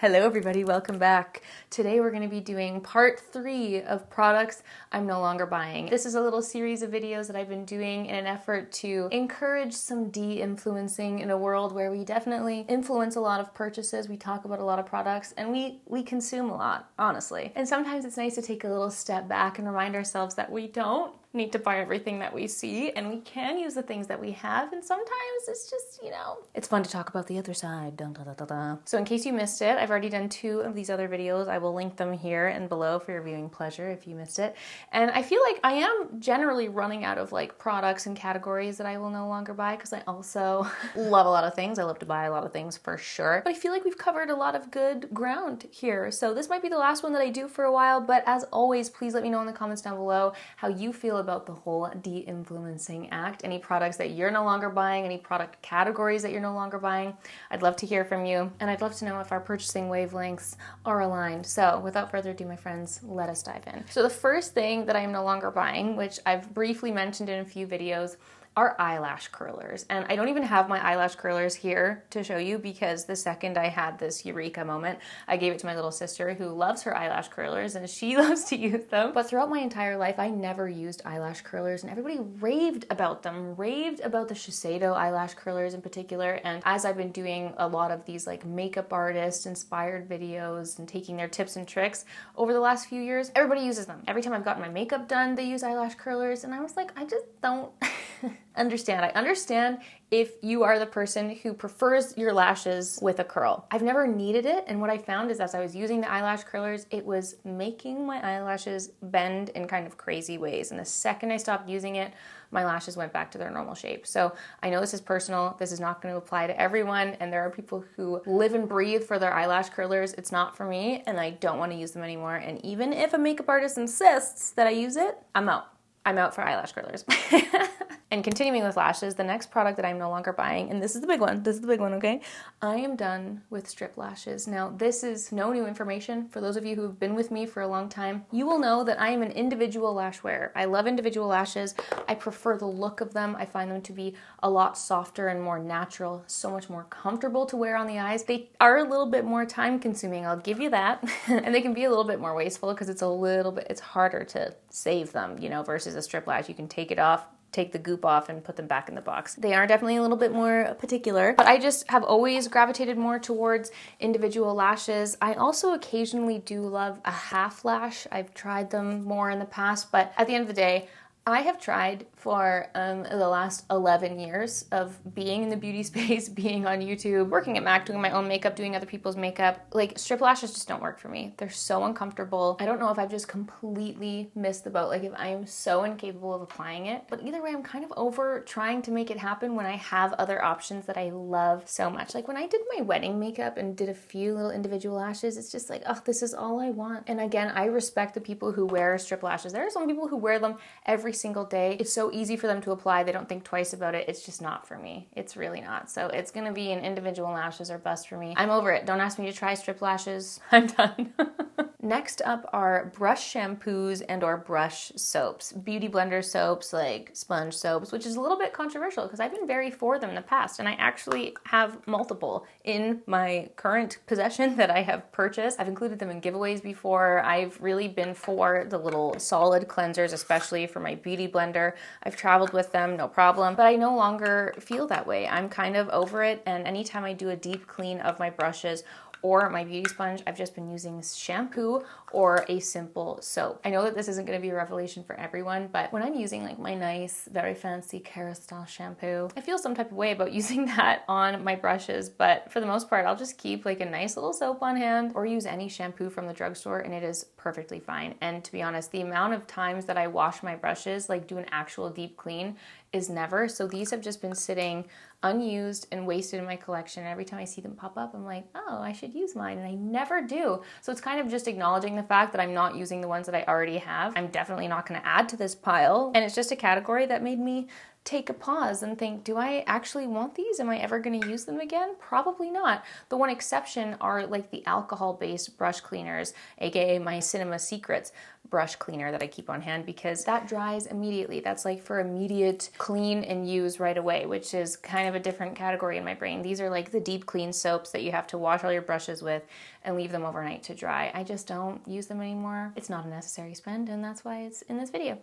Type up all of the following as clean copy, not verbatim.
Hello everybody, welcome back. Today we're going to be doing part 3 of products I'm no longer buying. This is a little series of videos that I've been doing in an effort to encourage some de-influencing in a world where we definitely influence a lot of purchases, we talk about a lot of products, and we consume a lot, honestly. And sometimes it's nice to take a little step back and remind ourselves that we don't need to buy everything that we see, and we can use the things that we have, and sometimes it's just, it's fun to talk about the other side. Dun, dun, dun, dun, dun. So in case you missed it, I've already done 2 of these other videos. I will link them here and below for your viewing pleasure if you missed it. And I feel like I am generally running out of products and categories that I will no longer buy, because I also love a lot of things. I love to buy a lot of things for sure, but I feel like we've covered a lot of good ground here. So this might be the last one that I do for a while, but as always, please let me know in the comments down below how you feel about the whole de-influencing act. Any products that you're no longer buying, any product categories that you're no longer buying. I'd love to hear from you, and I'd love to know if our purchasing wavelengths are aligned. So without further ado, my friends, let us dive in. So the first thing that I am no longer buying, which I've briefly mentioned in a few videos, are eyelash curlers. And I don't even have my eyelash curlers here to show you, because the second I had this eureka moment, I gave it to my little sister who loves her eyelash curlers and she loves to use them. But throughout my entire life, I never used eyelash curlers, and everybody raved about them, raved about the Shiseido eyelash curlers in particular. And as I've been doing a lot of these makeup artist inspired videos and taking their tips and tricks over the last few years, everybody uses them. Every time I've gotten my makeup done, they use eyelash curlers, and I was like, I just don't understand. I understand if you are the person who prefers your lashes with a curl. I've never needed it, and what I found is as I was using the eyelash curlers, it was making my eyelashes bend in kind of crazy ways. And the second I stopped using it, my lashes went back to their normal shape. So I know this is personal. This is not going to apply to everyone, and there are people who live and breathe for their eyelash curlers. It's not for me, and I don't want to use them anymore. And even if a makeup artist insists that I use it, I'm out. I'm out for eyelash curlers. And continuing with lashes, the next product that I'm no longer buying, and this is the big one, okay? I am done with strip lashes. Now, this is no new information. For those of you who have been with me for a long time, you will know that I am an individual lash wearer. I love individual lashes. I prefer the look of them. I find them to be a lot softer and more natural, so much more comfortable to wear on the eyes. They are a little bit more time consuming, I'll give you that. And they can be a little bit more wasteful because it's harder to save them, versus a strip lash. You can take it off, take the goop off, and put them back in the box. They are definitely a little bit more particular, but I just have always gravitated more towards individual lashes. I also occasionally do love a half lash. I've tried them more in the past, but at the end of the day, I have tried for the last 11 years of being in the beauty space, being on YouTube, working at MAC, doing my own makeup, doing other people's makeup. Strip lashes just don't work for me. They're so uncomfortable. I don't know if I've just completely missed the boat, if I am so incapable of applying it. But either way, I'm kind of over trying to make it happen when I have other options that I love so much. When I did my wedding makeup and did a few little individual lashes, it's just oh, this is all I want. And again, I respect the people who wear strip lashes. There are some people who wear them every single day. It's so easy for them to apply. They don't think twice about it. It's just not for me. It's really not. So it's going to be an individual lashes are best for me. I'm over it. Don't ask me to try strip lashes. I'm done. Next up are brush shampoos and or brush soaps. Beauty blender soaps, sponge soaps, which is a little bit controversial because I've been very for them in the past, and I actually have multiple in my current possession that I have purchased. I've included them in giveaways before. I've really been for the little solid cleansers, especially for my beauty blender. I've traveled with them, no problem, but I no longer feel that way. I'm kind of over it, and anytime I do a deep clean of my brushes or my beauty sponge, I've just been using shampoo or a simple soap. I know that this isn't going to be a revelation for everyone, but when I'm using my nice, very fancy Kerastase shampoo, I feel some type of way about using that on my brushes, but for the most part, I'll just keep a nice little soap on hand or use any shampoo from the drugstore, and it is perfectly fine. And to be honest, the amount of times that I wash my brushes, do an actual deep clean, is never. So these have just been sitting unused and wasted in my collection. Every time I see them pop up, I'm like, oh, I should use mine, and I never do. So it's kind of just acknowledging the fact that I'm not using the ones that I already have. I'm definitely not going to add to this pile, and it's just a category that made me take a pause and think, do I actually want these? Am I ever going to use them again? Probably not. The one exception are like the alcohol-based brush cleaners, aka my Cinema Secrets brush cleaner that I keep on hand, because that dries immediately. That's like for immediate clean and use right away, which is kind of a different category in my brain. These are like the deep clean soaps that you have to wash all your brushes with and leave them overnight to dry. I just don't use them anymore. It's not a necessary spend, and that's why it's in this video.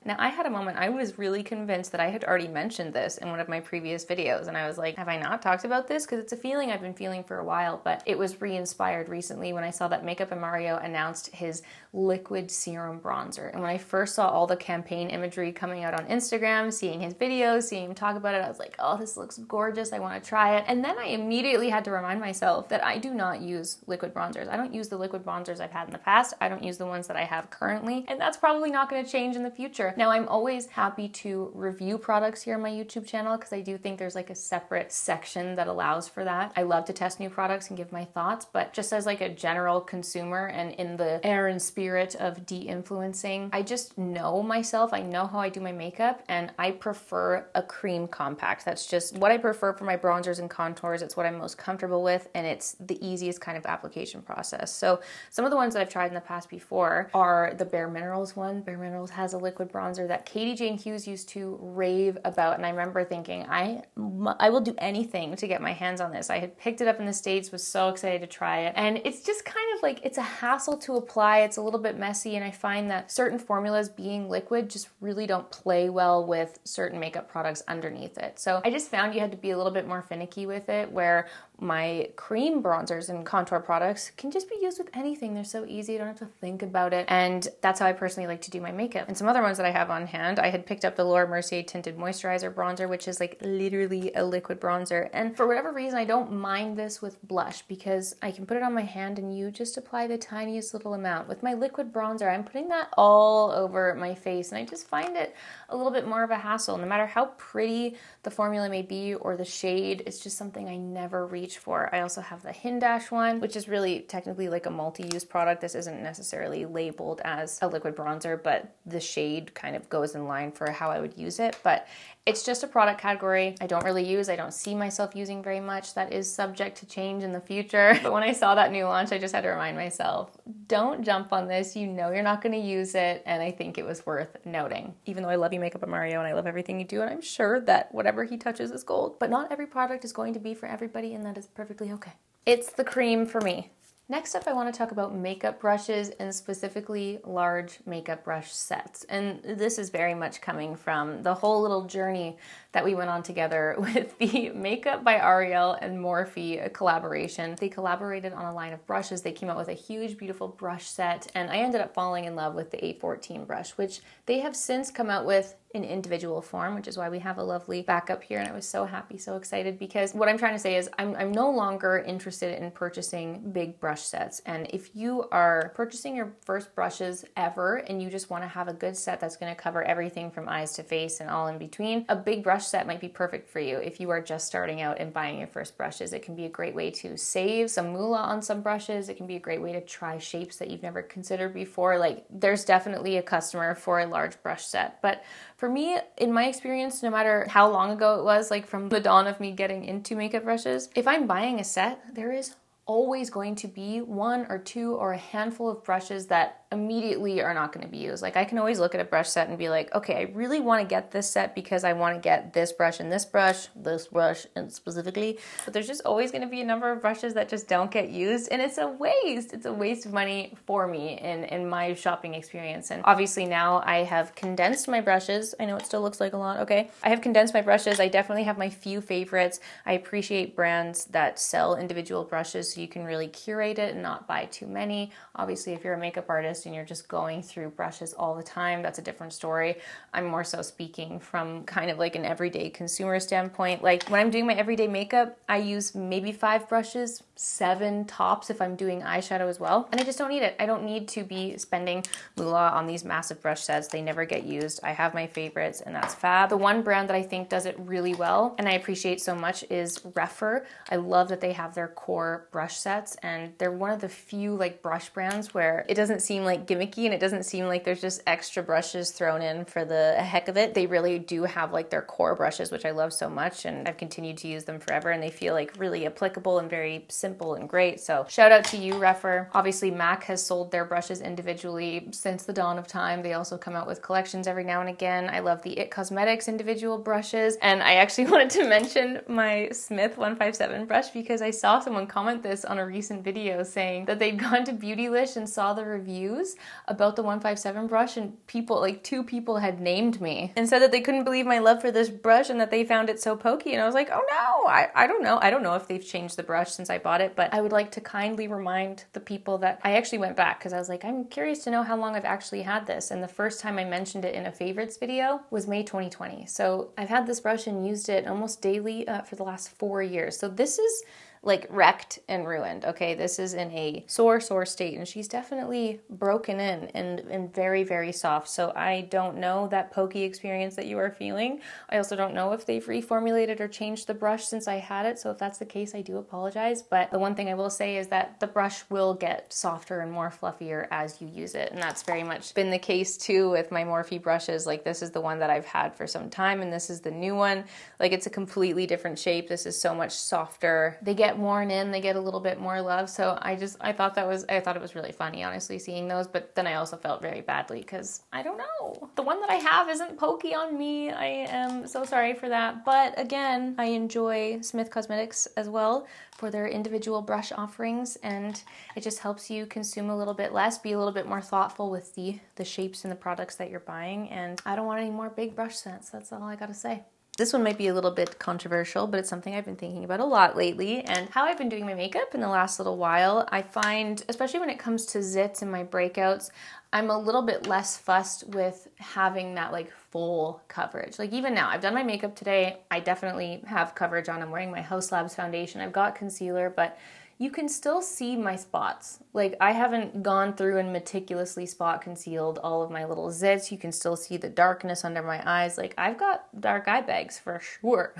Now, I had a moment, I was really convinced that I had already mentioned this in one of my previous videos, and I was like, have I not talked about this? Because it's a feeling I've been feeling for a while, but it was re-inspired recently when I saw that Makeup by Mario announced his liquid serum bronzer. And when I first saw all the campaign imagery coming out on Instagram, seeing his videos, seeing him talk about it, I was like, oh, this looks gorgeous, I want to try it. And then I immediately had to remind myself that I do not use liquid bronzers. I don't use the liquid bronzers I've had in the past. I don't use the ones that I have currently, and that's probably not going to change in the future. Now, I'm always happy to review products here on my YouTube channel because I do think there's like a separate section that allows for that. I love to test new products and give my thoughts, but just as like a general consumer and in the air and spirit of de-influencing, I just know myself. I know how I do my makeup, and I prefer a cream compact. That's just what I prefer for my bronzers and contours. It's what I'm most comfortable with, and it's the easiest kind of application process. So some of the ones that I've tried in the past before are the Bare Minerals one. Bare Minerals has a liquid bronzer that Katie Jane Hughes used to rave about, and I remember thinking, I will do anything to get my hands on this. I had picked it up in the States, was so excited to try it, and it's just kind of like, it's a hassle to apply, it's a little bit messy, and I find that certain formulas being liquid just really don't play well with certain makeup products underneath it. So I just found you had to be a little bit more finicky with it, where my cream bronzers and contour products can just be used with anything. They're so easy, you don't have to think about it, and that's how I personally like to do my makeup. And some other ones that I have on hand, I had picked up the Laura Mercier Tinted Moisturizer Bronzer, which is like literally a liquid bronzer, and for whatever reason I don't mind this with blush because I can put it on my hand and you just apply the tiniest little amount. With my liquid bronzer, I'm putting that all over my face, and I just find it a little bit more of a hassle. No matter how pretty the formula may be or the shade, it's just something I never reach for. I also have the Hindash one, which is really technically like a multi-use product. This isn't necessarily labeled as a liquid bronzer, but the shade kind of goes in line for how I would use it. But it's just a product category I don't really use. I don't see myself using very much. That is subject to change in the future. But when I saw that new launch, I just had to remind myself, don't jump on this. You know you're not going to use it. And I think it was worth noting. Even though I love you, Makeup by Mario, and I love everything you do, and I'm sure that whatever he touches is gold. But not every product is going to be for everybody, and that is perfectly okay. It's the cream for me. Next up, I want to talk about makeup brushes, and specifically large makeup brush sets. And this is very much coming from the whole little journey that we went on together with the Makeup by Ariel and Morphe collaboration. They collaborated on a line of brushes. They came out with a huge, beautiful brush set, and I ended up falling in love with the 814 brush, which they have since come out with in individual form, which is why we have a lovely backup here. And I was so happy, so excited, because what I'm trying to say is I'm no longer interested in purchasing big brush sets. And if you are purchasing your first brushes ever and you just want to have a good set that's going to cover everything from eyes to face and all in between, a big brush set might be perfect for you. If you are just starting out and buying your first brushes, it can be a great way to save some moolah on some brushes. It can be a great way to try shapes that you've never considered before. Like, there's definitely a customer for a large brush set. But for me, in my experience, no matter how long ago it was, like from the dawn of me getting into makeup brushes, if I'm buying a set, there is always going to be one or two or a handful of brushes that immediately are not going to be used. Like, I can always look at a brush set and be like, okay, I really want to get this set because I want to get this brush and this brush and specifically, but there's just always going to be a number of brushes that just don't get used, and it's a waste. It's a waste of money for me in my shopping experience. And obviously now I have condensed my brushes. I know it still looks like a lot. Okay. I have condensed my brushes. I definitely have my few favorites. I appreciate brands that sell individual brushes so you can really curate it and not buy too many. Obviously, if you're a makeup artist and you're just going through brushes all the time, that's a different story. I'm more so speaking from kind of like an everyday consumer standpoint. Like, when I'm doing my everyday makeup, I use maybe 5 brushes, 7 tops if I'm doing eyeshadow as well. And I just don't need it. I don't need to be spending moolah on these massive brush sets. They never get used. I have my favorites, and that's fab. The one brand that I think does it really well and I appreciate so much is Refer. I love that they have their core brush brush sets, and they're one of the few like brush brands where it doesn't seem like gimmicky and it doesn't seem like there's just extra brushes thrown in for the heck of it. They really do have like their core brushes, which I love so much, and I've continued to use them forever, and they feel like really applicable and very simple and great. So shout out to you, Refer. Obviously MAC has sold their brushes individually since the dawn of time. They also come out with collections every now and again. I love the It Cosmetics individual brushes, and I actually wanted to mention my Smith 157 brush because I saw someone comment this on a recent video saying that they'd gone to Beautylish and saw the reviews about the 157 brush, and people, like 2 people had named me and said that they couldn't believe my love for this brush and that they found it so pokey. And I was like, oh no, I don't know. I don't know if they've changed the brush since I bought it, but I would like to kindly remind the people that I actually went back because I was like, I'm curious to know how long I've actually had this. And the first time I mentioned it in a favorites video was May 2020. So I've had this brush and used it almost daily for the last 4 years. So this is like wrecked and ruined. Okay, this is in a sore state, and she's definitely broken in and very, very soft. So I don't know that pokey experience that you are feeling. I also don't know if they've reformulated or changed the brush since I had it. So if that's the case, I do apologize. But the one thing I will say is that the brush will get softer and more fluffier as you use it. And that's very much been the case too with my Morphe brushes. Like this is the one that I've had for some time, and this is the new one. Like it's a completely different shape. This is so much softer. They get worn in, they get a little bit more love. So I thought it was really funny, honestly, seeing those, but then I also felt very badly because I don't know. The one that I have isn't pokey on me. I am so sorry for that. But again, I enjoy Smith Cosmetics as well for their individual brush offerings, and it just helps you consume a little bit less, be a little bit more thoughtful with the shapes and the products that you're buying. And I don't want any more big brush sets. That's all I gotta say. This one might be a little bit controversial, but it's something I've been thinking about a lot lately, and how I've been doing my makeup in the last little while. I find, especially when it comes to zits and my breakouts, I'm a little bit less fussed with having that like full coverage. Like even now, I've done my makeup today. I definitely have coverage on. I'm wearing my House Labs foundation. I've got concealer, but you can still see my spots. Like I haven't gone through and meticulously spot concealed all of my little zits. You can still see the darkness under my eyes. Like I've got dark eye bags for sure.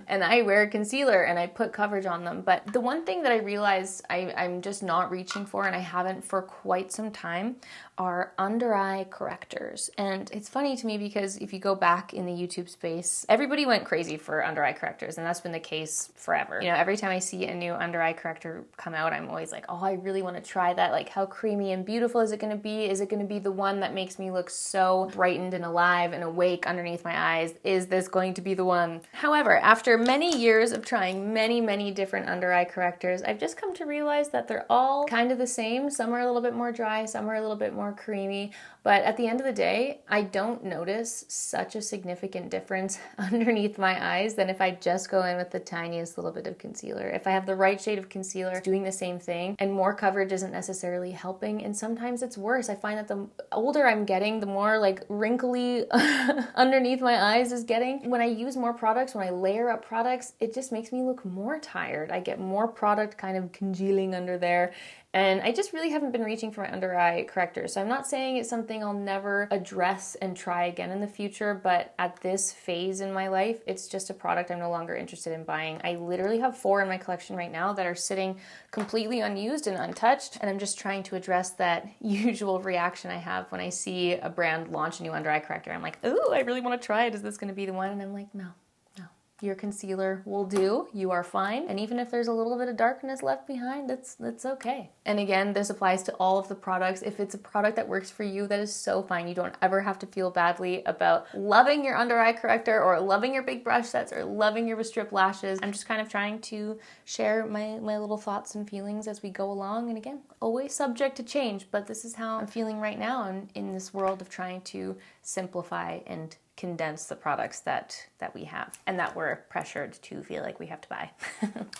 And I wear concealer and I put coverage on them. But the one thing that I realized I'm just not reaching for, and I haven't for quite some time, are under eye correctors. And it's funny to me because if you go back in the YouTube space, everybody went crazy for under eye correctors, and that's been the case forever. You know, every time I see a new under eye corrector come out, I'm always like, oh, I really want to try that. Like, how creamy and beautiful is it going to be? Is it going to be the one that makes me look so brightened and alive and awake underneath my eyes? Is this going to be the one? However, after many years of trying many different under eye correctors, I've just come to realize that they're all kind of the same. Some are a little bit more dry, some are a little bit more creamy, but at the end of the day, I don't notice such a significant difference underneath my eyes than if I just go in with the tiniest little bit of concealer. If I have the right shade of concealer doing the same thing, and more coverage isn't necessarily helping, and sometimes it's worse. I find that the older I'm getting, the more like wrinkly underneath my eyes is getting. When I use more products, when I layer up products, it just makes me look more tired. I get more product kind of congealing under there. And I just really haven't been reaching for my under eye corrector. So I'm not saying it's something I'll never address and try again in the future, but at this phase in my life, it's just a product I'm no longer interested in buying. I literally have 4 in my collection right now that are sitting completely unused and untouched, and I'm just trying to address that usual reaction I have when I see a brand launch a new under eye corrector. I'm like, ooh, I really want to try it. Is this going to be the one? And I'm like, no. Your concealer will do. You are fine. And even if there's a little bit of darkness left behind, that's okay. And again, this applies to all of the products. If it's a product that works for you, that is so fine. You don't ever have to feel badly about loving your under eye corrector or loving your big brush sets or loving your strip lashes. I'm just kind of trying to share my little thoughts and feelings as we go along. And again, always subject to change, but this is how I'm feeling right now in this world of trying to simplify and condense the products that we have and that we're pressured to feel like we have to buy.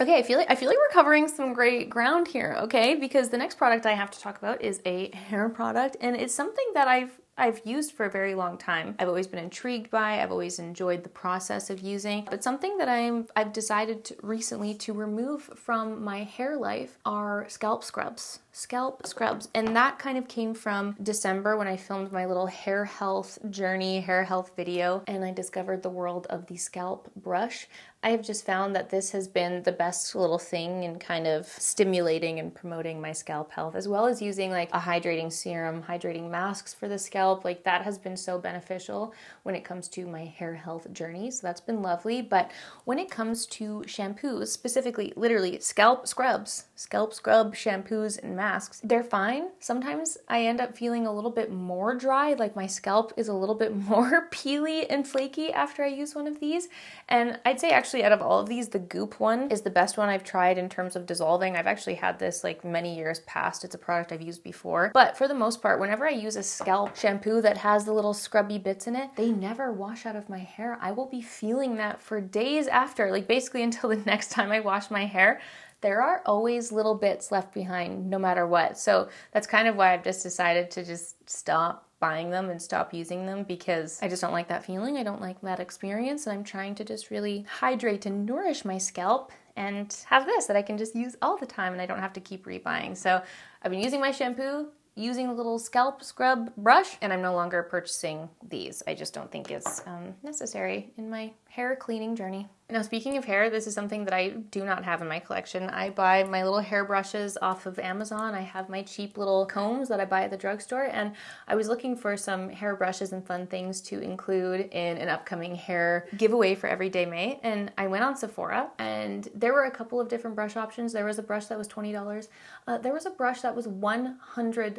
Okay, I feel like we're covering some great ground here, okay? Because the next product I have to talk about is a hair product, and it's something that I've used for a very long time. I've always been intrigued by, I've always enjoyed the process of using, but something that I've decided recently to remove from my hair life are scalp scrubs. And that kind of came from December when I filmed my little hair health journey, hair health video, and I discovered the world of the scalp brush. I have just found that this has been the best little thing in kind of stimulating and promoting my scalp health, as well as using like a hydrating serum, hydrating masks for the scalp. Like that has been so beneficial when it comes to my hair health journey. So that's been lovely. But when it comes to shampoos, specifically, literally scalp scrub shampoos and masks, they're fine. Sometimes I end up feeling a little bit more dry, like my scalp is a little bit more peely and flaky after I use one of these. And I'd say actually out of all of these, the Goop one is the best one I've tried in terms of dissolving. I've actually had this like many years past. It's a product I've used before. But for the most part, whenever I use a scalp shampoo that has the little scrubby bits in it, they never wash out of my hair. I will be feeling that for days after, like basically until the next time I wash my hair. There are always little bits left behind no matter what. So that's kind of why I've just decided to just stop buying them and stop using them, because I just don't like that feeling. I don't like that experience. And I'm trying to just really hydrate and nourish my scalp and have this that I can just use all the time and I don't have to keep rebuying. So I've been using my shampoo, using a little scalp scrub brush, and I'm no longer purchasing these. I just don't think it's necessary in my hair cleaning journey. Now, speaking of hair, this is something that I do not have in my collection. I buy my little hair brushes off of Amazon. I have my cheap little combs that I buy at the drugstore, and I was looking for some hair brushes and fun things to include in an upcoming hair giveaway for Everyday May, and I went on Sephora, and there were a couple of different brush options. There was a brush that was $20. There was a brush that was $100.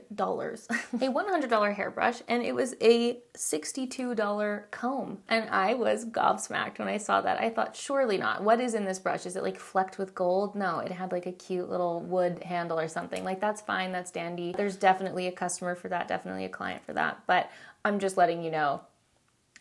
A $100 hairbrush, and it was a $62 comb, and I was gobsmacked when I saw that. I thought, surely not. What is in this brush? Is it like flecked with gold? No, it had like a cute little wood handle or something. Like that's fine, that's dandy. There's definitely a customer for that, definitely a client for that, but I'm just letting you know,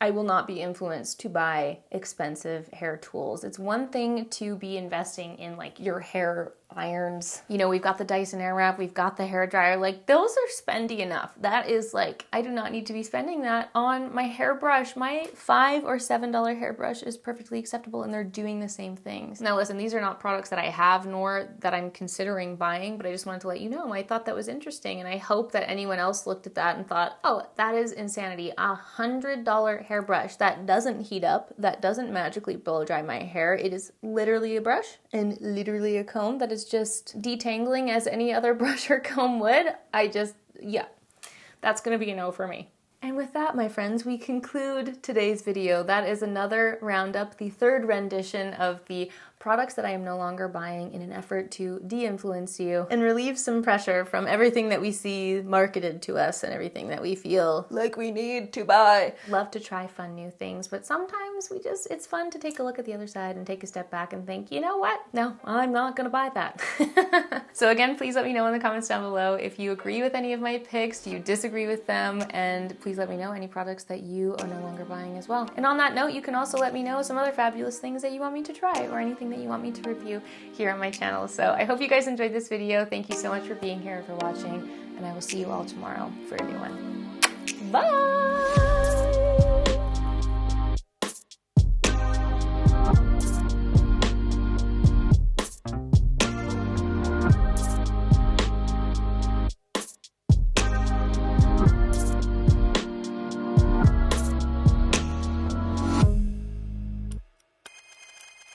I will not be influenced to buy expensive hair tools. It's one thing to be investing in like your hair irons. You know, we've got the Dyson Airwrap, we've got the hair dryer, like those are spendy enough. That is like, I do not need to be spending that on my hairbrush. My $5 or $7 hairbrush is perfectly acceptable and they're doing the same things. Now listen, these are not products that I have nor that I'm considering buying, but I just wanted to let you know. I thought that was interesting and I hope that anyone else looked at that and thought, oh, that is insanity. $100 hairbrush that doesn't heat up, that doesn't magically blow dry my hair. It is literally a brush and literally a comb that is just detangling as any other brush or comb would. Yeah, that's gonna be a no for me. And with that, my friends, we conclude today's video. That is another roundup, the third rendition of the products that I am no longer buying in an effort to de-influence you and relieve some pressure from everything that we see marketed to us and everything that we feel like we need to buy. Love to try fun new things, but sometimes it's fun to take a look at the other side and take a step back and think, you know what? No, I'm not gonna buy that. So again, please let me know in the comments down below if you agree with any of my picks, do you disagree with them, and please let me know any products that you are no longer buying as well. And on that note, you can also let me know some other fabulous things that you want me to try or anything that you want me to review here on my channel. So I hope you guys enjoyed this video. Thank you so much for being here and for watching, and I will see you all tomorrow for a new one. Bye!